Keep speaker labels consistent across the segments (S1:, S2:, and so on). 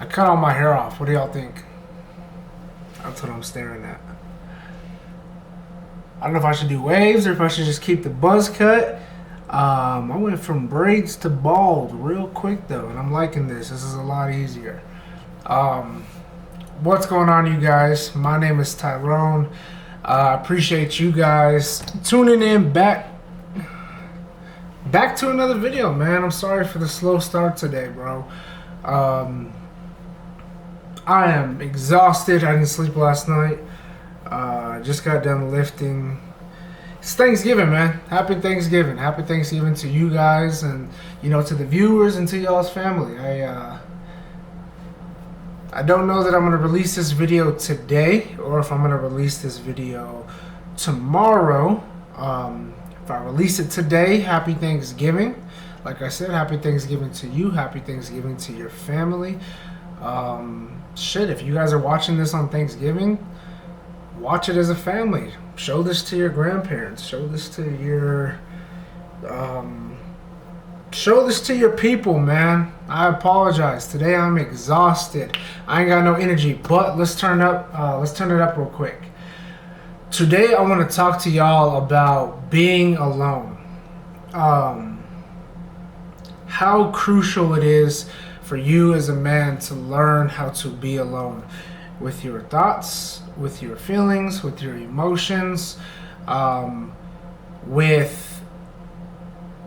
S1: I cut all my hair off. What do y'all think? That's what I'm staring at. I don't know if I should do waves or if I should just keep the buzz cut. I went from braids to bald real quick though, and I'm liking this. This is a lot easier. Um, what's going on, you guys? My name is Tyrone. I appreciate you guys tuning in back to another video, man. I'm sorry for the slow start today, bro. Um, I am exhausted. I didn't sleep last night. Just got done lifting. It's Thanksgiving, man. Happy Thanksgiving. Happy Thanksgiving to you guys and, to the viewers and to y'all's family. I don't know that I'm going to release this video today or if I'm going to release this video tomorrow. If I release it today, happy Thanksgiving. Like I said, happy Thanksgiving to you. Happy Thanksgiving to your family. If you guys are watching this on Thanksgiving, watch it as a family. Show this to your grandparents. Show this to your people, man. I apologize. Today I'm exhausted. I ain't got no energy. But let's turn it up real quick. Today I want to talk to y'all about being alone. How crucial it is for you as a man to learn how to be alone with your thoughts, with your feelings, with your emotions, with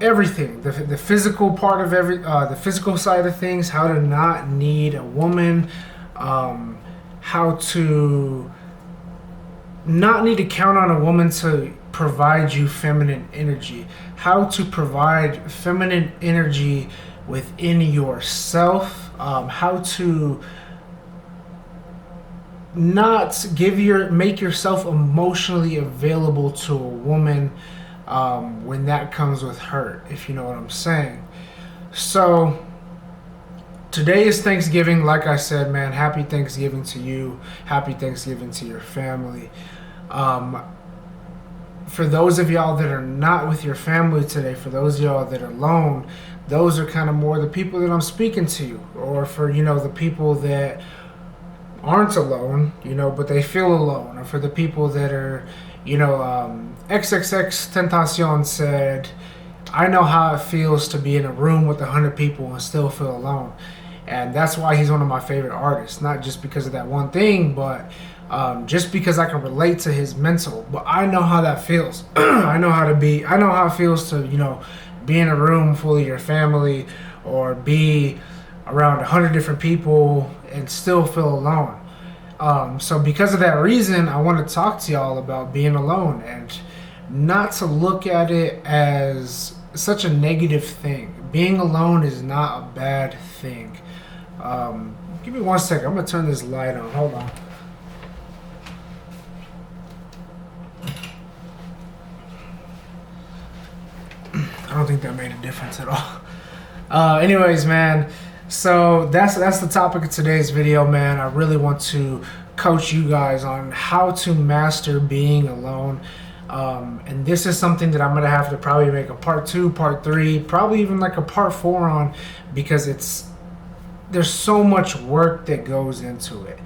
S1: everything, the physical part of the physical side of things, how to not need a woman, how to not need to count on a woman to provide you feminine energy, how to provide feminine energy within yourself, how to not make yourself emotionally available to a woman when that comes with hurt, if you know what I'm saying. So today is Thanksgiving. Like I said, man, happy Thanksgiving to you. Happy Thanksgiving to your family. For those of y'all that are not with your family today, for those of y'all that are alone, those are kind of more the people that I'm speaking to. Or for, the people that aren't alone, but they feel alone. Or for the people that are, XXX Tentacion said, I know how it feels to be in a room with 100 people and still feel alone. And that's why he's one of my favorite artists. Not just because of that one thing, but just because I can relate to his mental. But I know how that feels. I know how it feels to, be in a room full of your family or be around 100 different people and still feel alone. So because of that reason, I want to talk to y'all about being alone and not to look at it as such a negative thing. Being alone is not a bad thing. Give me 1 second. I'm going to turn this light on. Hold on. I don't think that made a difference at all. Anyways, man. So that's the topic of today's video, man. I really want to coach you guys on how to master being alone. And this is something that I'm going to have to probably make a part 2, part 3, probably even like a part 4 on, because there's so much work that goes into it.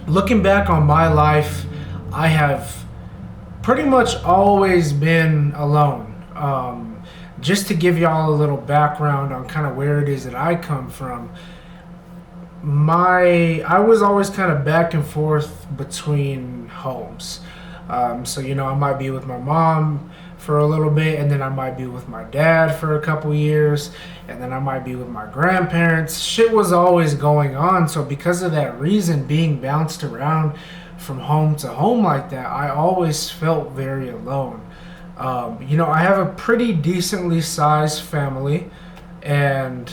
S1: Looking back on my life, I have pretty much always been alone. Just to give y'all a little background on kind of where it is that I come from, I was always kind of back and forth between homes. So I might be with my mom for a little bit, and then I might be with my dad for a couple years, and then I might be with my grandparents. Shit was always going on, so because of that reason, being bounced around from home to home like that, I always felt very alone. I have a pretty decently sized family, and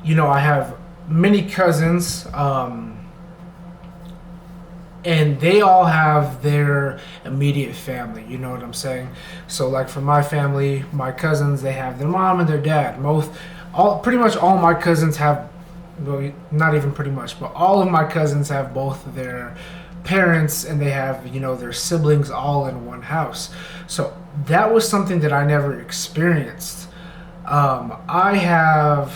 S1: I have many cousins, and they all have their immediate family, you know what I'm saying? So like for my family, my cousins, they have their mom and their dad. Pretty much all my cousins have, well, not even pretty much, but all of my cousins have both of their parents, and they have, their siblings all in one house. So that was something that I never experienced. I have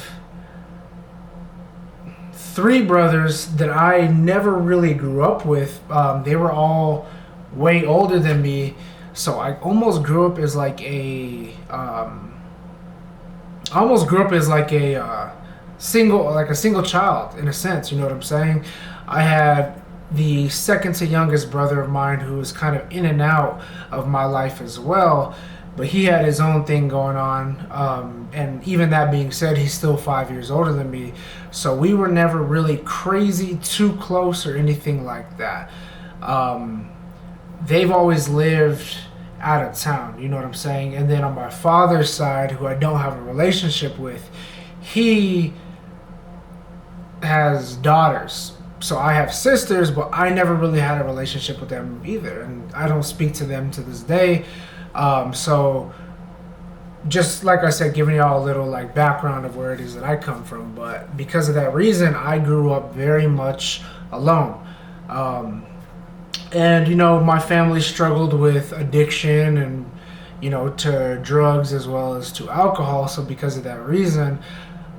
S1: three brothers that I never really grew up with. They were all way older than me, so I almost grew up as like I almost grew up as like a single child in a sense. You know what I'm saying? I had the second to youngest brother of mine who was kind of in and out of my life as well, but he had his own thing going on. And even that being said, he's still 5 years older than me, so we were never really crazy too close or anything like that. They've always lived out of town, you know what I'm saying? And then on my father's side, who I don't have a relationship with, he has daughters. So I have sisters, but I never really had a relationship with them either, and I don't speak to them to this day. So just like I said, giving y'all a little like background of where it is that I come from, but because of that reason, I grew up very much alone. And you know, my family struggled with addiction and, you know, to drugs as well as to alcohol. So because of that reason,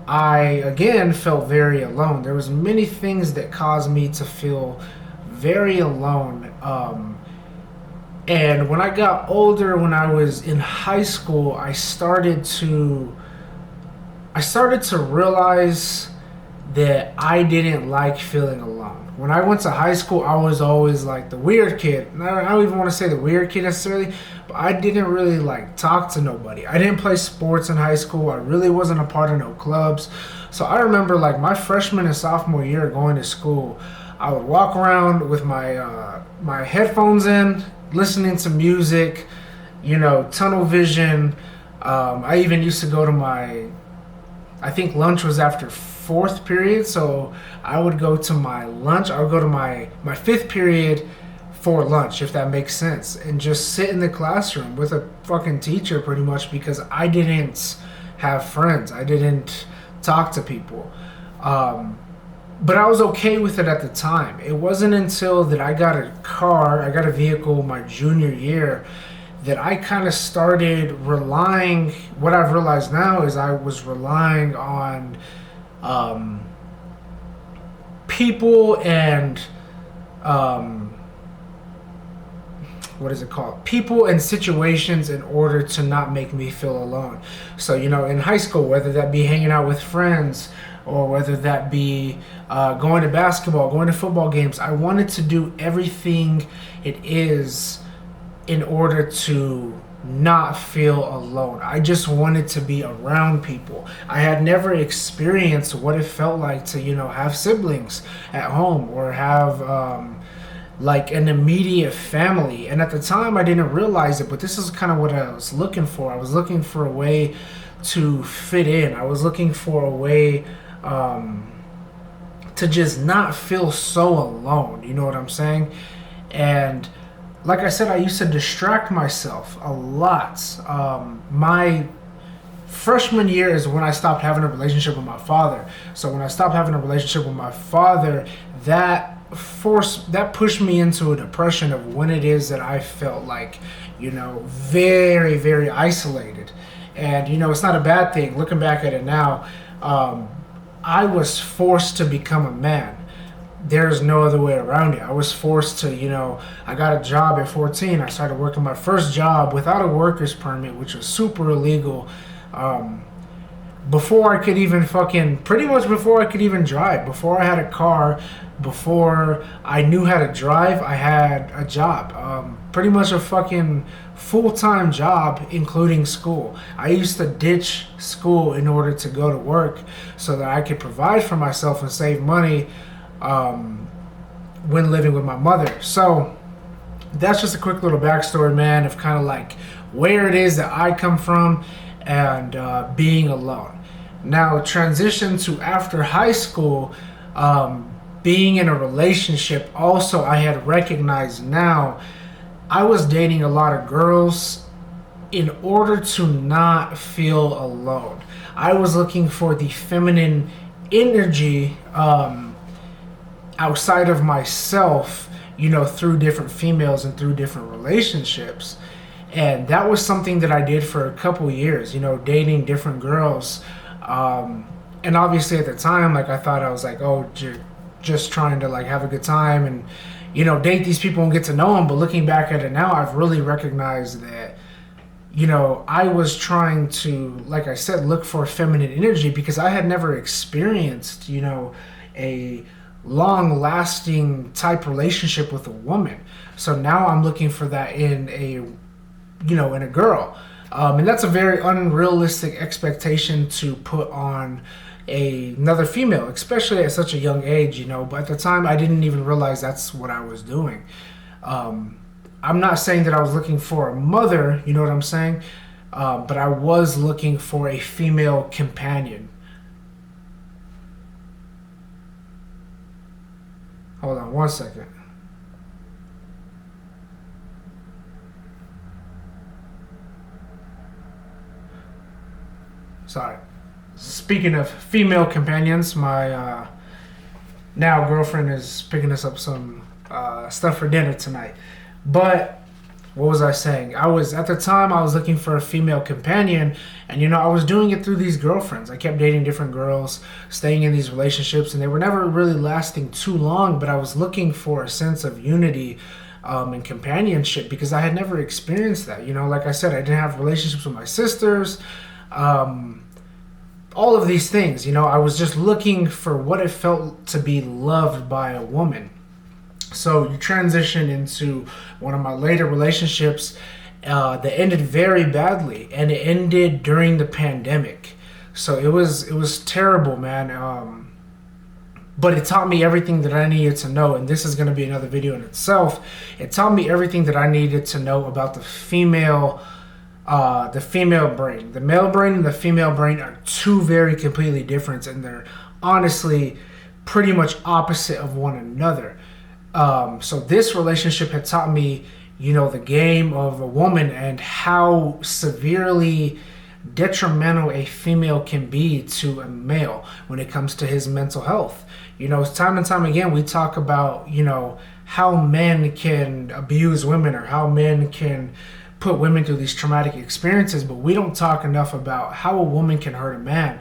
S1: I again felt very alone. There was many things that caused me to feel very alone. And when I got older, when I was in high school, I started to realize that I didn't like feeling alone. When I went to high school, I was always like the weird kid. I don't even want to say the weird kid necessarily, but I didn't really like talk to nobody. I didn't play sports in high school. I really wasn't a part of no clubs. So I remember like my freshman and sophomore year going to school, I would walk around with my headphones in, listening to music, you know, tunnel vision. I even used to go to I think lunch was after fourth period, so I would go to my lunch. I would go to my fifth period for lunch, if that makes sense, and just sit in the classroom with a fucking teacher pretty much, because I didn't have friends. I didn't talk to people. But I was okay with it at the time. It wasn't until that I got a vehicle my junior year, that I kind of started relying, what I've realized now is I was relying on people and what is it called? People and situations in order to not make me feel alone. So, you know, in high school, whether that be hanging out with friends or whether that be going to basketball, going to football games, I wanted to do everything it is in order to not feel alone. I just wanted to be around people. I had never experienced what it felt like to, you know, have siblings at home or have like an immediate family. And at the time I didn't realize it, but this is kind of what I was looking for. I was looking for a way to fit in. I was looking for a way to just not feel so alone. You know what I'm saying? And like I said, I used to distract myself a lot. My freshman year is when I stopped having a relationship with my father. So when I stopped having a relationship with my father, that pushed me into a depression of when it is that I felt like, you know, very, very isolated. And, you know, it's not a bad thing. Looking back at it now, I was forced to become a man. There's no other way around it. I was forced to, you know, I got a job at 14. I started working my first job without a worker's permit, which was super illegal. Before I could even pretty much before I could even drive, before I had a car, before I knew how to drive, I had a job. Pretty much a fucking full-time job, including school. I used to ditch school in order to go to work so that I could provide for myself and save money when living with my mother. So that's just a quick little backstory, man, of kind of like where it is that I come from and being alone. Now, transition to after high school, being in a relationship. Also, I had recognized now I was dating a lot of girls in order to not feel alone. I was looking for the feminine energy outside of myself, you know, through different females and through different relationships. And that was something that I did for a couple years, you know, dating different girls. And obviously at the time, like I thought I was like, oh, just trying to like have a good time and date these people and get to know them. But looking back at it now, I've really recognized that I was trying to, like I said, look for feminine energy because I had never experienced a long lasting type relationship with a woman. So now I'm looking for that in a girl. And that's a very unrealistic expectation to put on another female, especially at such a young age, But at the time, I didn't even realize that's what I was doing. I'm not saying that I was looking for a mother, you know what I'm saying? But I was looking for a female companion. Hold on one second. Sorry. Speaking of female companions, my now girlfriend is picking us up some stuff for dinner tonight. But what was I saying? I was looking for a female companion, and I was doing it through these girlfriends. I kept dating different girls, staying in these relationships, and they were never really lasting too long. But I was looking for a sense of unity and companionship because I had never experienced that. Like I said, I didn't have relationships with my sisters. All of these things, I was just looking for what it felt to be loved by a woman. So you transition into one of my later relationships that ended very badly, and it ended during the pandemic. So it was terrible, man. But it taught me everything that I needed to know, and this is going to be another video in itself. It taught me everything that I needed to know about the female brain. The male brain and the female brain are two very completely different, and they're honestly pretty much opposite of one another. So this relationship had taught me, the game of a woman and how severely detrimental a female can be to a male when it comes to his mental health. Time and time again, we talk about, how men can abuse women or how men can put women through these traumatic experiences, but we don't talk enough about how a woman can hurt a man.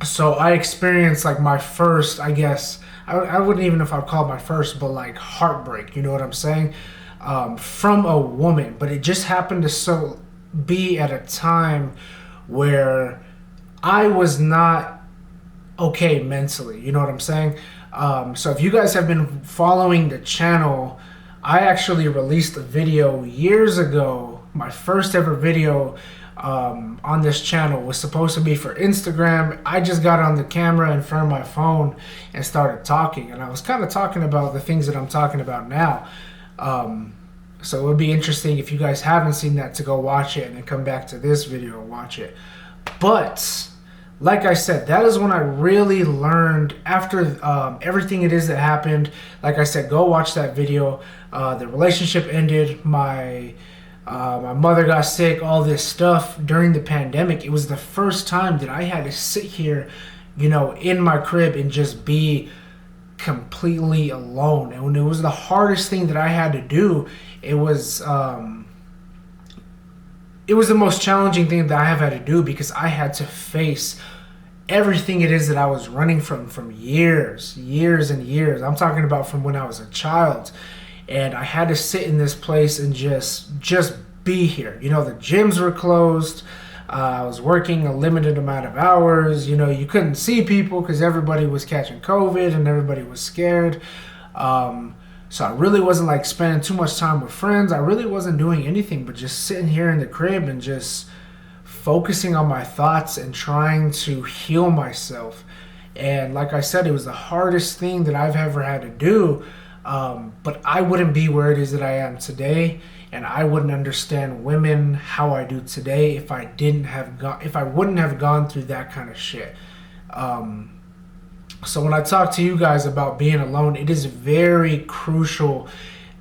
S1: So I experienced like my first, I guess, I wouldn't even know if I'd call it my first, but like heartbreak, you know what I'm saying? From a woman, but it just happened to be at a time where I was not okay mentally, you know what I'm saying? So if you guys have been following the channel, I actually released a video years ago. My first ever video on this channel was supposed to be for Instagram. I just got on the camera in front of my phone and started talking, and I was kind of talking about the things that I'm talking about now. So it would be interesting if you guys haven't seen that to go watch it and then come back to this video and watch it. But like I said, that is when I really learned after everything it is that happened. Like I said, go watch that video. The relationship ended. My mother got sick, all this stuff during the pandemic. It was the first time that I had to sit here, in my crib and just be completely alone. And when it was the hardest thing that I had to do, it was the most challenging thing that I have had to do because I had to face everything it is that I was running from years and years. I'm talking about from when I was a child. And I had to sit in this place and just be here. The gyms were closed. I was working a limited amount of hours. You couldn't see people because everybody was catching COVID and everybody was scared. So I really wasn't like spending too much time with friends. I really wasn't doing anything but just sitting here in the crib and just focusing on my thoughts and trying to heal myself. And like I said, it was the hardest thing that I've ever had to do. But I wouldn't be where it is that I am today, and I wouldn't understand women how I do today if I wouldn't have gone through that kind of shit. So when I talk to you guys about being alone, it is very crucial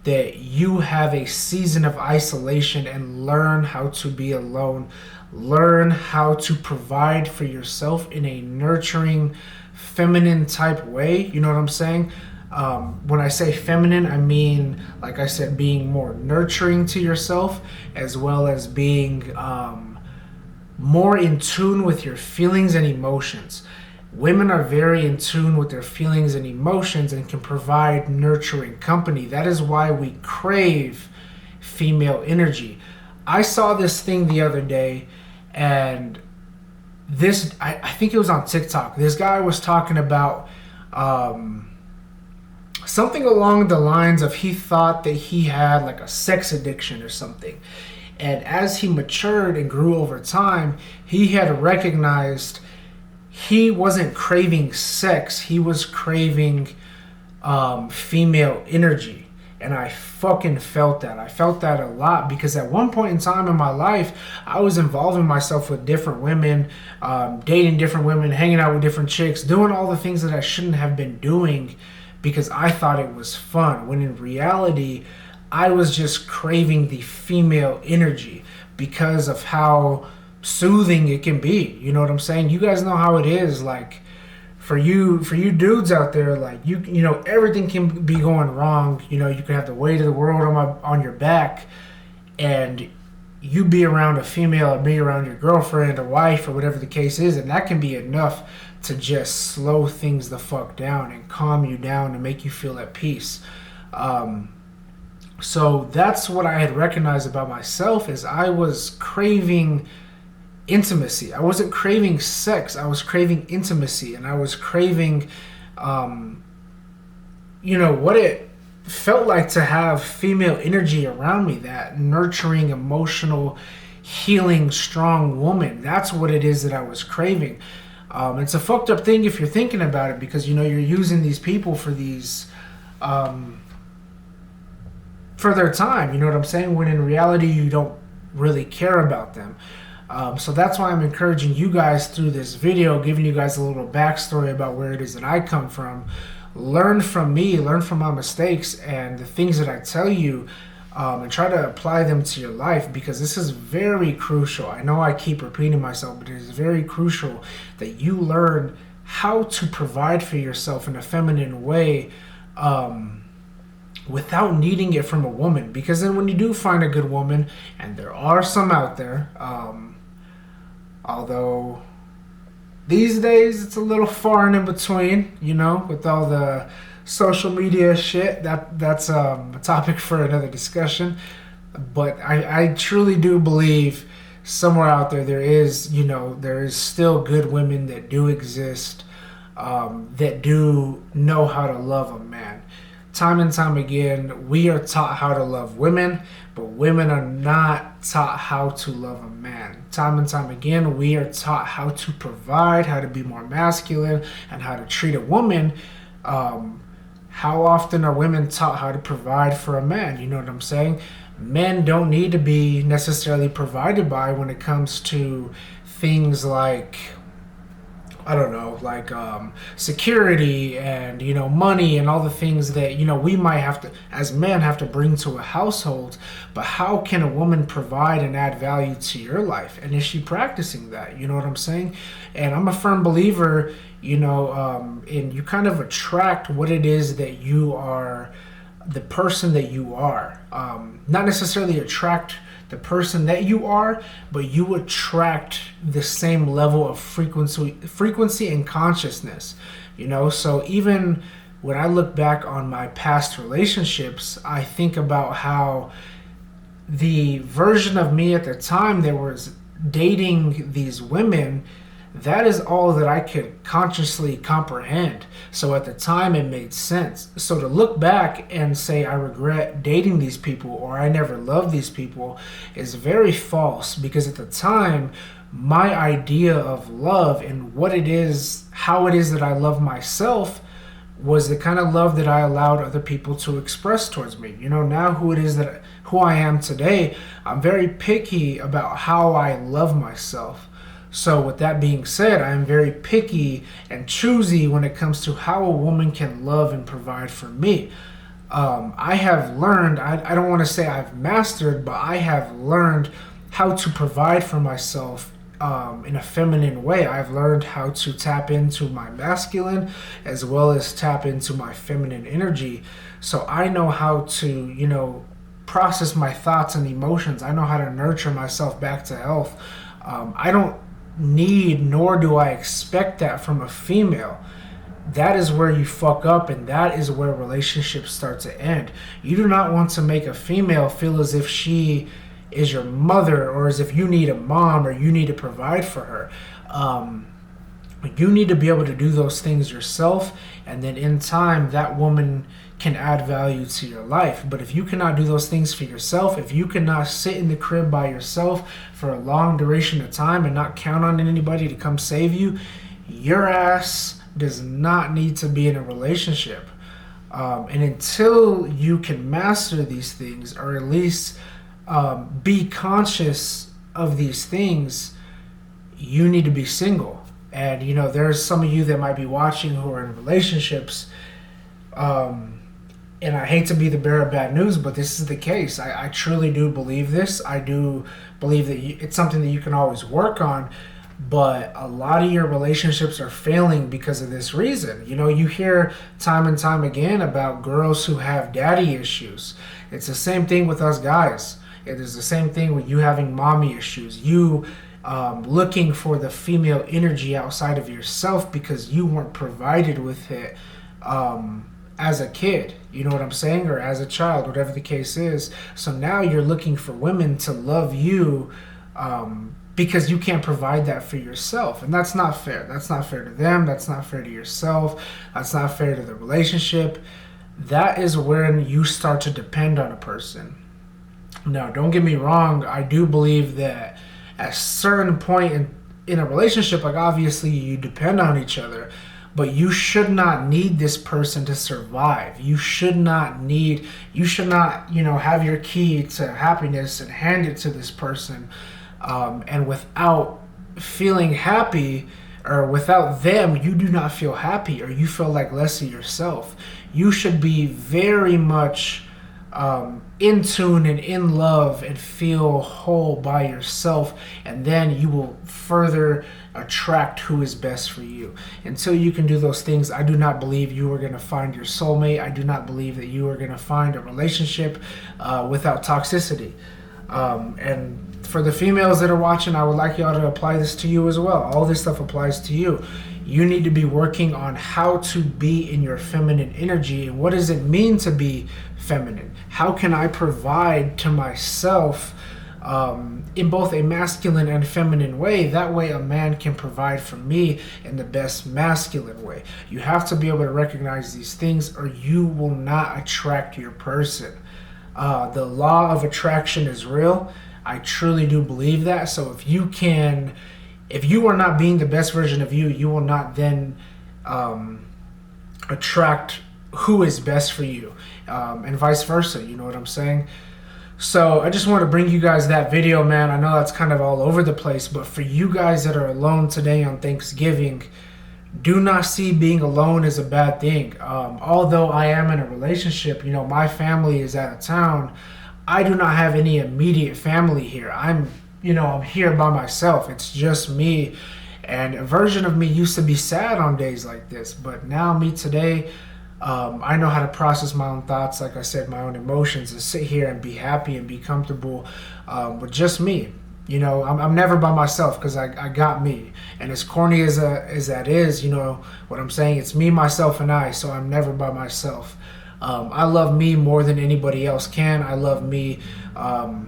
S1: that you have a season of isolation and learn how to be alone. Learn how to provide for yourself in a nurturing, feminine type way. You know what I'm saying? When I say feminine, I mean, like I said, being more nurturing to yourself, as well as being more in tune with your feelings and emotions. Women are very in tune with their feelings and emotions and can provide nurturing company. That is why we crave female energy. I saw this thing the other day, and I think it was on TikTok. This guy was talking about something along the lines of he thought that he had like a sex addiction or something. And as he matured and grew over time, he had recognized he wasn't craving sex, he was craving female energy. And I fucking felt that. I felt that a lot because at one point in time in my life, I was involving myself with different women, dating different women, hanging out with different chicks, doing all the things that I shouldn't have been doing because I thought it was fun. When in reality, I was just craving the female energy because of how soothing it can be. You know what I'm saying? You guys know how it is. Like, for you dudes out there, like you know, everything can be going wrong. You know, you can have the weight of the world on your back, and you be around a female or be around your girlfriend or wife or whatever the case is, and that can be enough to just slow things the fuck down and calm you down and make you feel at peace. So that's what I had recognized about myself, is I was craving intimacy. I wasn't craving sex. I was craving intimacy, and I was craving, what it felt like to have female energy around me, that nurturing, emotional, healing, strong woman. That's what it is that I was craving. It's a fucked up thing if you're thinking about it, because, you know, you're using these people for these, for their time, you know what I'm saying? When in reality, you don't really care about them. So that's why I'm encouraging you guys through this video, giving you guys a little backstory about where it is that I come from. Learn from me, learn from my mistakes and the things that I tell you, and try to apply them to your life, because this is very crucial. I know I keep repeating myself, but it is very crucial that you learn how to provide for yourself in a feminine way, without needing it from a woman. Because then when you do find a good woman, and there are some out there, although these days it's a little far and in between, you know, with all the social media shit, that's a topic for another discussion. But I truly do believe somewhere out there is, you know, there is still good women that do exist, that do know how to love a man. Time and time again, we are taught how to love women, but women are not taught how to love a man. Time and time again, we are taught how to provide, how to be more masculine, and how to treat a woman. How often are women taught how to provide for a man? You know what I'm saying? Men don't need to be necessarily provided by when it comes to things like, I don't know, like security and, you know, money and all the things that, you know, we might have to, as men, have to bring to a household. But how can a woman provide and add value to your life? And is she practicing that? You know what I'm saying? And I'm a firm believer, you know, in you kind of attract what it is that you are, the person that you are. Not necessarily attract the person that you are, but you attract the same level of frequency and consciousness, you know. So even when I look back on my past relationships, I think about how the version of me at the time that was dating these women, that is all that I could consciously comprehend. So at the time it made sense. So to look back and say I regret dating these people or I never loved these people is very false, because at the time my idea of love and what it is, how it is that I love myself, was the kind of love that I allowed other people to express towards me. You know, now who I am today, I'm very picky about how I love myself. So with that being said, I am very picky and choosy when it comes to how a woman can love and provide for me. I have learned, I don't want to say I've mastered, but I have learned how to provide for myself in a feminine way. I've learned how to tap into my masculine as well as tap into my feminine energy. So I know how to, you know, process my thoughts and emotions. I know how to nurture myself back to health. I don't need nor do I expect that from a female. That is where you fuck up, and that is where relationships start to end. You do not want to make a female feel as if she is your mother, or as if you need a mom, or you need to provide for her. You need to be able to do those things yourself, and then in time that woman can add value to your life. But if you cannot do those things for yourself, if you cannot sit in the crib by yourself for a long duration of time and not count on anybody to come save you, your ass does not need to be in a relationship. And until you can master these things, or at least be conscious of these things, you need to be single. And there's some of you that might be watching who are in relationships, and I hate to be the bearer of bad news, but this is the case. I truly do believe this. I do believe that it's something that you can always work on, but a lot of your relationships are failing because of this reason. You hear time and time again about girls who have daddy issues. It's the same thing with us guys. It is the same thing with you having mommy issues. You looking for the female energy outside of yourself because you weren't provided with it as a kid, you know what I'm saying, or as a child, whatever the case is. So now you're looking for women to love you because you can't provide that for yourself, and that's not fair. That's not fair to them. That's not fair to yourself. That's not fair to the relationship. That is when you start to depend on a person. Now, don't get me wrong. I do believe that at a certain point in a relationship, like obviously you depend on each other, but you should not need this person to survive. You should not, have your key to happiness and hand it to this person. And without feeling happy, or without them, you do not feel happy, or you feel like less of yourself. You should be very much in tune and in love and feel whole by yourself, and then you will further attract who is best for you. Until you can do those things, I do not believe you are going to find your soulmate. I do not believe that you are going to find a relationship without toxicity. And for the females that are watching, I would like y'all to apply this to you as well. All this stuff applies to you. You need to be working on how to be in your feminine energy. And what does it mean to be feminine? How can I provide to myself in both a masculine and feminine way? That way a man can provide for me in the best masculine way. You have to be able to recognize these things, or you will not attract your person. The law of attraction is real. I truly do believe that. So if you are not being the best version of you, you will not then attract who is best for you, and vice versa. You know what I'm saying? So I just want to bring you guys that video, man. I know that's kind of all over the place, but for you guys that are alone today on Thanksgiving, do not see being alone as a bad thing. Although I am in a relationship, my family is out of town. I do not have any immediate family here. I'm here by myself. It's just me. And a version of me used to be sad on days like this, but now me today, I know how to process my own thoughts, like I said, my own emotions, and sit here and be happy and be comfortable with just me. I'm never by myself because I got me. And as corny as that is, what I'm saying, it's me, myself, and I, so I'm never by myself. I love me more than anybody else can. I love me, to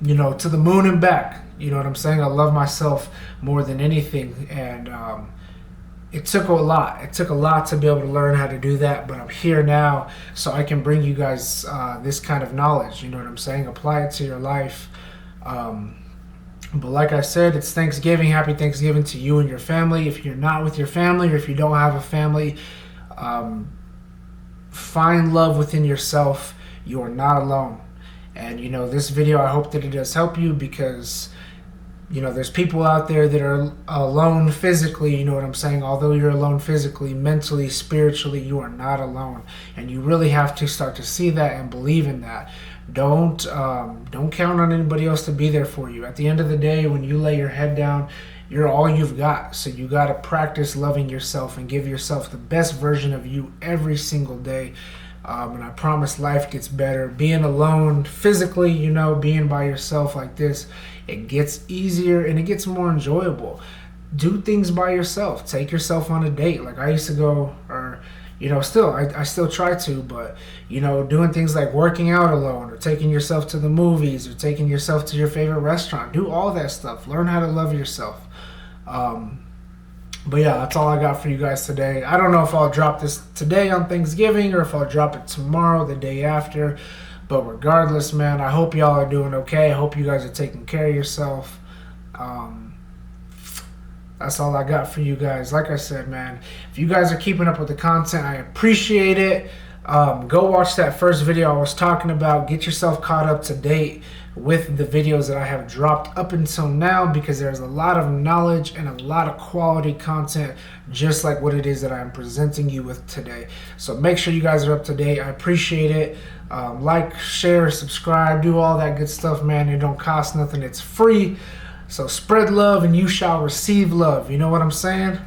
S1: the moon and back. You know what I'm saying? I love myself more than anything. And it took a lot. It took a lot to be able to learn how to do that. But I'm here now, so I can bring you guys this kind of knowledge. You know what I'm saying? Apply it to your life. But like I said, it's Thanksgiving. Happy Thanksgiving to you and your family. If you're not with your family, or if you don't have a family, find love within yourself. You are not alone. And this video, I hope that it does help you, because there's people out there that are alone physically. You know what I'm saying? Although you're alone physically, mentally, spiritually, you are not alone. And you really have to start to see that and believe in that. Don't count on anybody else to be there for you. At the end of the day, when you lay your head down, you're all you've got. So you got to practice loving yourself and give yourself the best version of you every single day. And I promise life gets better. Being alone physically, you know, being by yourself like this, it gets easier and it gets more enjoyable. Do things by yourself. Take yourself on a date. Like I used to go, or you know, still I still try to, but you know, doing things like working out alone, or taking yourself to the movies, or taking yourself to your favorite restaurant. Do all that stuff. Learn how to love yourself. But yeah, that's all I got for you guys today. I don't know if I'll drop this today on Thanksgiving or if I'll drop it tomorrow, the day after. But regardless, man, I hope y'all are doing okay. I hope you guys are taking care of yourself. That's all I got for you guys. Like I said, man, if you guys are keeping up with the content, I appreciate it. Go watch that first video I was talking about. Get yourself caught up to date with the videos that I have dropped up until now, because there's a lot of knowledge and a lot of quality content, just like what it is that I'm presenting you with today. So make sure you guys are up to date. I appreciate it. Like, share, subscribe, do all that good stuff, man. It don't cost nothing. It's free. So spread love and you shall receive love. You know what I'm saying?